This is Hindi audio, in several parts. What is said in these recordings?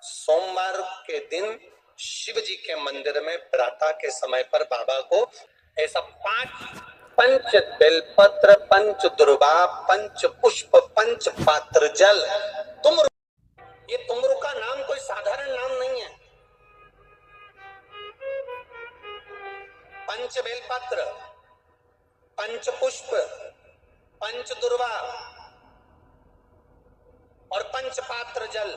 सोमवार के दिन शिव जी के मंदिर में प्रातः के समय पर बाबा को ऐसा 5 पंच बेलपत्र, पंच दुर्वा, पंच पुष्प, पंच पात्र जल। ये तुमरु का नाम कोई साधारण नाम नहीं है। पंच बेलपत्र, पंच पुष्प, पंच दुर्वा और पंच पात्र जल।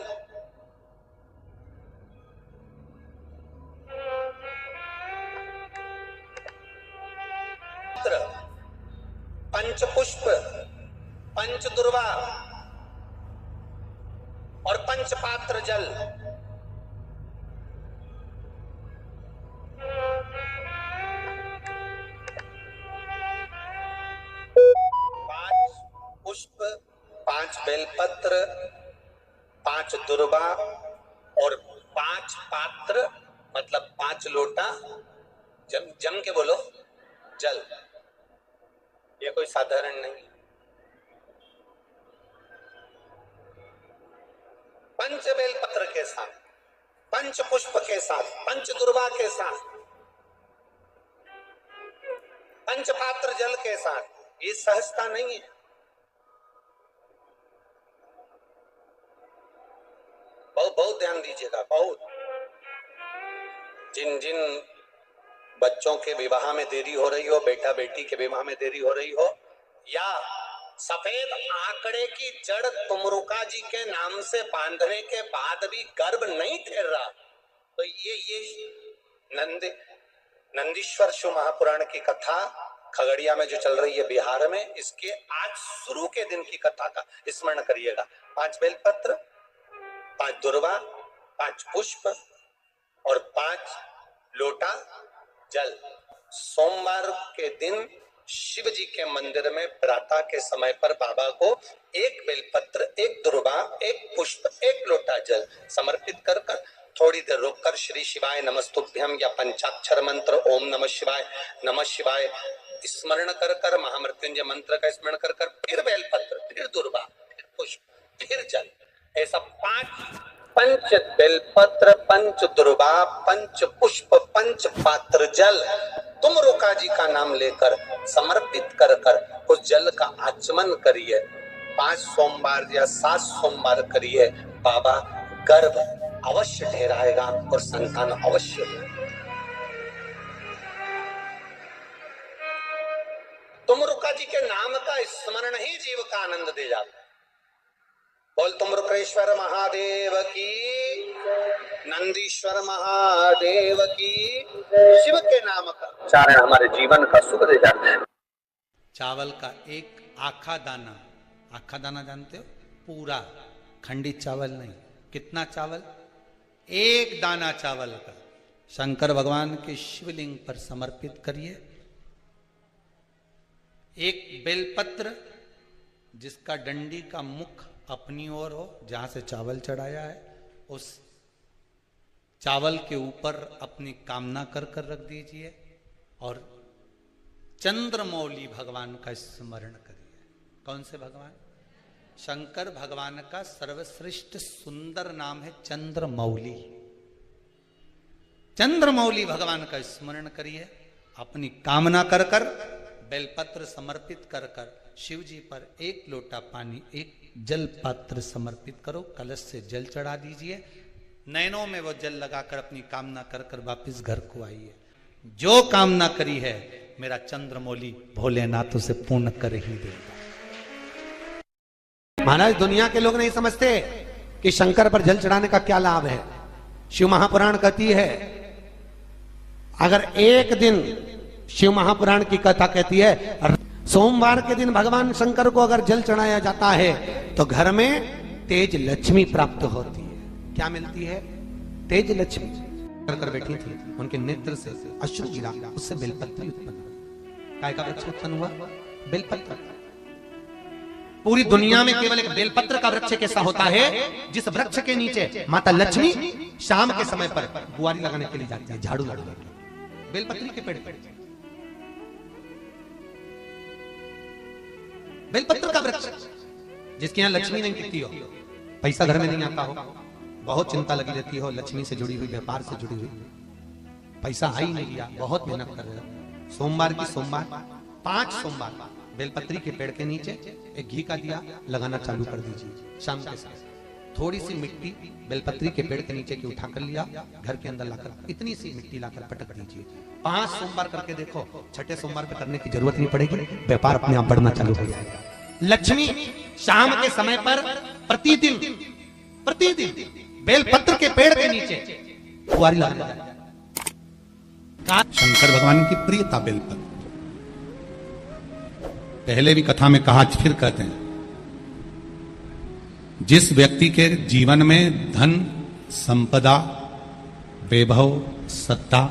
पंच पुष्प, पंच दुर्वा और पंच पात्र जल। पांच पुष्प, 5 बेलपत्र, 5 दुर्वा और 5 पात्र मतलब 5 लोटा जम के बोलो जल। ये कोई साधारण नहीं। पंच बेलपत्र के साथ, पंच पुष्प के साथ, पंच दुर्वा के साथ, पंच पात्र जल के साथ, ये सहजता नहीं है। बहुत बहुत ध्यान दीजिएगा। बहुत जिन जिन बच्चों के विवाह में देरी हो रही हो, बेटा बेटी के विवाह में देरी हो रही हो, या सफेद आंकड़े की जड़ तुमरुका जी के नाम से बांधने के बाद भी गर्भ नहीं ठहर रहा, तो ये नंदीश्वर शिव महापुराण की कथा खगड़िया में जो चल रही है बिहार में, इसके आज शुरू के दिन की कथा का स्मरण करिएगा। 5 बेलपत्र, 5 दुर्वा, 5 पुष्प और 5 लोटा जल। सोमवार के दिन शिव जी के मंदिर में प्रातः के समय पर बाबा को 1 बेलपत्र, 1 दुर्वा, 1 पुष्प, 1 लोटा जल समर्पित कर थोड़ी देर रोककर श्री शिवाय नमस्तुभ्यम या पंचाक्षर मंत्र ओम नमः शिवाय स्मरण कर महामृत्युंजय मंत्र का स्मरण कर फिर बेलपत्र, फिर दुर्वा, फिर पुष्प, फिर जल, ऐसा 5 पंच बेलपत्र, पंच दुर्वा, पंच पुष्प, पंच पात्र जल तुमरुका जी का नाम लेकर समर्पित कर उस जल का आचमन करिए। 5 सोमवार या 7 सोमवार करिए। बाबा गर्भ अवश्य ठहराएगा और संतान अवश्य होगा। तुमरुका जी के नाम का स्मरण ही जीव का आनंद दे जाता है। बोल तुमरुकेश्वर महादेव की, नंदीश्वर महादेव की। शिव के नाम का उच्चारण हमारे जीवन का सुख दे जाता है। चावल का एक आखा दाना जानते हो? पूरा खंडित चावल नहीं। कितना चावल? 1 दाना चावल का शंकर भगवान के शिवलिंग पर समर्पित करिए। 1 बेलपत्र जिसका डंडी का मुख अपनी ओर हो, जहां से चावल चढ़ाया है, उस चावल के ऊपर अपनी कामना कर रख दीजिए और चंद्रमौली भगवान का स्मरण करिए। कौन से भगवान? शंकर भगवान का सर्वश्रेष्ठ सुंदर नाम है चंद्रमौली। चंद्रमौली भगवान का स्मरण करिए। अपनी कामना कर बेलपत्र समर्पित कर शिव जी पर 1 लोटा पानी, 1 जल पात्र समर्पित करो। कलश से जल चढ़ा दीजिए। नैनों में वो जल लगाकर अपनी कामना कर वापिस घर को आइए। जो कामना करी है मेरा चंद्रमौली भोलेनाथ उसे पूर्ण कर ही देगा। महाराज, दुनिया के लोग नहीं समझते कि शंकर पर जल चढ़ाने का क्या लाभ है। शिव महापुराण कहती है, अगर एक दिन शिव महापुराण की कथा कहती है सोमवार के दिन भगवान शंकर को अगर जल चढ़ाया जाता है तो घर में तेज लक्ष्मी प्राप्त होती है। क्या मिलती है? तेज लक्ष्मी। कर बैठी थी, उनके नेत्र से अश्रु गिरा, उससे बेलपत्र उत्पन्न हुआ। काय का वृक्ष उत्पन्न हुआ? बेलपत्र। पूरी दुनिया में केवल एक बेलपत्र का वृक्ष कैसा होता है जिस वृक्ष के नीचे माता लक्ष्मी शाम के समय पर बुआरी लगाने के लिए जाती है, झाड़ू लगाने के लिए। बेलपत्री के पेड़ पर बेलपत्र का वृक्ष जिसके यहाँ लक्ष्मी नहीं टिकती हो, पैसा घर में नहीं आता हो, बहुत चिंता लगी रहती हो, लक्ष्मी से जुड़ी हुई, व्यापार से जुड़ी हुई, पैसा आ ही नहीं दिया, बहुत मेहनत कर रहे हो। सोमवार की सोमवार 5 सोमवार बेलपत्री के पेड़ के नीचे एक घी का दिया लगाना चालू कर दीजिए। शाम के समय थोड़ी सी मिट्टी बेलपत्री के पेड़ के नीचे की उठा कर लिया, घर के अंदर लाकर इतनी सी मिट्टी लाकर पटक दीजिए। 5 सोमवार करके देखो, छठे सोमवार पे करने की जरूरत नहीं पड़ेगी, व्यापार अपने आप बढ़ना चालू हो जाएगा। लक्ष्मी शाम के समय पर प्रतिदिन बेलपत्र के पेड़ के नीचे कुंवारी ला जाए। शंकर भगवान की प्रियता बेलपत्र, पहले भी कथा में कहा, आज फिर कहते हैं, जिस व्यक्ति के जीवन में धन, संपदा, वैभव, सत्ता,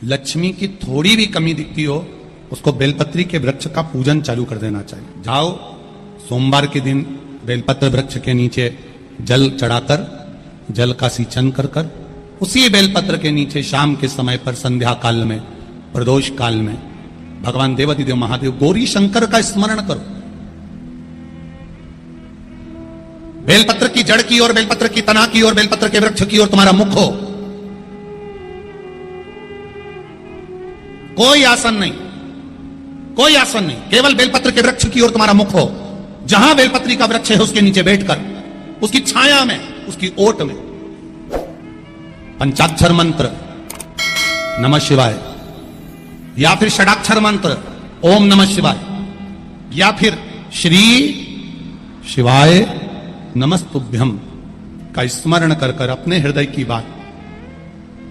लक्ष्मी की थोड़ी भी कमी दिखती हो, उसको बेलपत्री के वृक्ष का पूजन चालू कर देना चाहिए। जाओ सोमवार के दिन बेलपत्र वृक्ष के नीचे जल चढ़ाकर, जल का सिंचन कर कर, उसी बेलपत्र के नीचे शाम के समय पर संध्या काल में, प्रदोष काल में भगवान देवाधिदेव महादेव गौरी शंकर का स्मरण करो। बेलपत्र की जड़ की ओर, बेलपत्र की तना की ओर, बेलपत्र के वृक्ष की ओर तुम्हारा मुख हो। कोई आसन नहीं, कोई आसन नहीं, केवल बेलपत्र के वृक्ष की ओर तुम्हारा मुख हो। जहां बेलपत्री का वृक्ष है उसके नीचे बैठकर, उसकी छाया में, उसकी ओट में पंचाक्षर मंत्र नमः शिवाय, या फिर षडाक्षर मंत्र ओम नमः शिवाय, या फिर श्री शिवाय नमस्तुभ्यम का स्मरण कर कर अपने हृदय की बात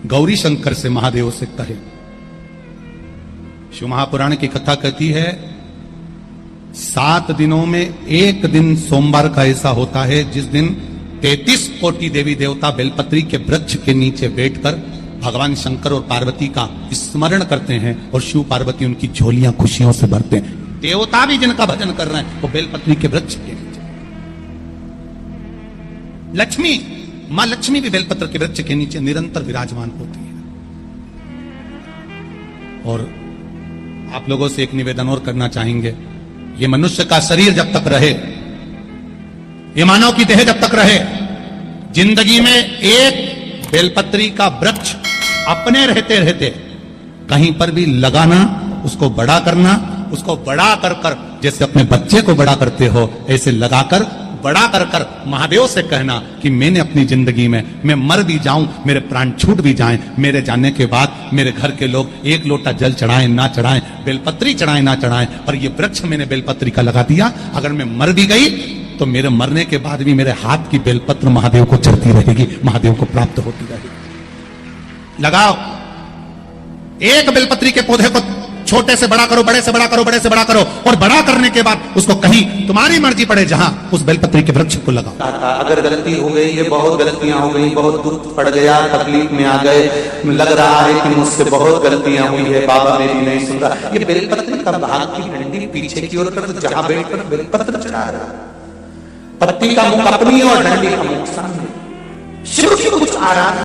गौरी शंकर से, महादेव से कहे। शिव महापुराण की कथा कहती है 7 दिनों में एक दिन सोमवार का ऐसा होता है जिस दिन 33 कोटि देवी देवता बेलपत्री के वृक्ष के नीचे बैठकर भगवान शंकर और पार्वती का स्मरण करते हैं और शिव पार्वती उनकी झोलियां खुशियों से भरते हैं। देवता भी जिनका भजन कर रहे हैं वो बेलपत्री के वृक्ष के नीचे। लक्ष्मी, मां लक्ष्मी भी बेलपत्र के वृक्ष के नीचे निरंतर विराजमान होती है। और आप लोगों से एक निवेदन और करना चाहेंगे, ये मनुष्य का शरीर जब तक रहे, ये मानव की देह जब तक रहे, जिंदगी में एक बेलपत्री का वृक्ष अपने रहते रहते कहीं पर भी लगाना, उसको बड़ा करना, उसको बड़ा कर कर जैसे अपने बच्चे को बड़ा करते हो ऐसे लगाकर बड़ा कर कर महादेव से कहना कि मैंने अपनी जिंदगी में, मैं मर भी जाऊं, मेरे प्राण छूट भी जाएं, मेरे जाने के बाद मेरे घर के लोग एक लोटा जल चढ़ाएं ना चढ़ाएं, बेलपत्री चढ़ाएं ना चढ़ाएं, पर ये वृक्ष मैंने बेलपत्री का लगा दिया, अगर मैं मर भी गई तो मेरे मरने के बाद भी मेरे हाथ की बेलपत्र महादेव को चढ़ती रहेगी, महादेव को प्राप्त होती रहेगी। लगाओ, एक बेलपत्री के पौधे को छोटे से बड़ा करो, बड़े से बड़ा करो, बड़े से बड़ा करो, और बड़ा करने के बाद उसको कहीं तुम्हारी मर्जी पड़े जहां उस बेलपत्री के वृक्ष को लगाओ। अगर गलती हो गई, ये बहुत गलतियां हो गई, बहुत दुख पड़ गया, तकलीफ में आ गए, लग रहा है कि मुझसे बहुत गलतियां हुई है, बाबा मेरी नहीं सुन रहा, ये बेलपत्री का भाग की डंडी पीछे की ओर कर, जहां बैठकर बेलपत्र चढ़ा रहा, पत्ती का मुख अपनी और डंडी का मुख सामने, शिव की कुछ आ रहा